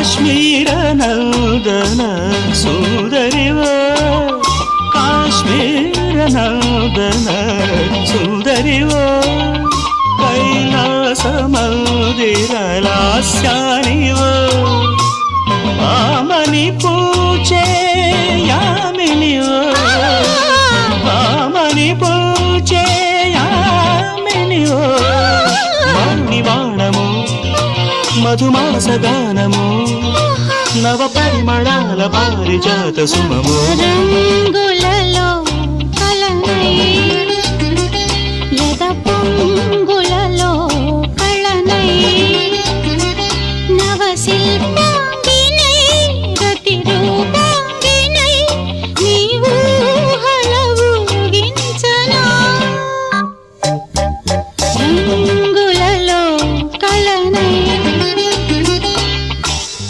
కాశ్మీర నందన సుందరివో కాశ్మీర నందన సుందరివో కైలాస మందిర లాస్యానివో ఆమని పూచే యామినివో ఆమని పూచే యామినివో మణివాణము మధుమాస గానము నవ పరిమళాల పారిజాత సుమము రంగులలో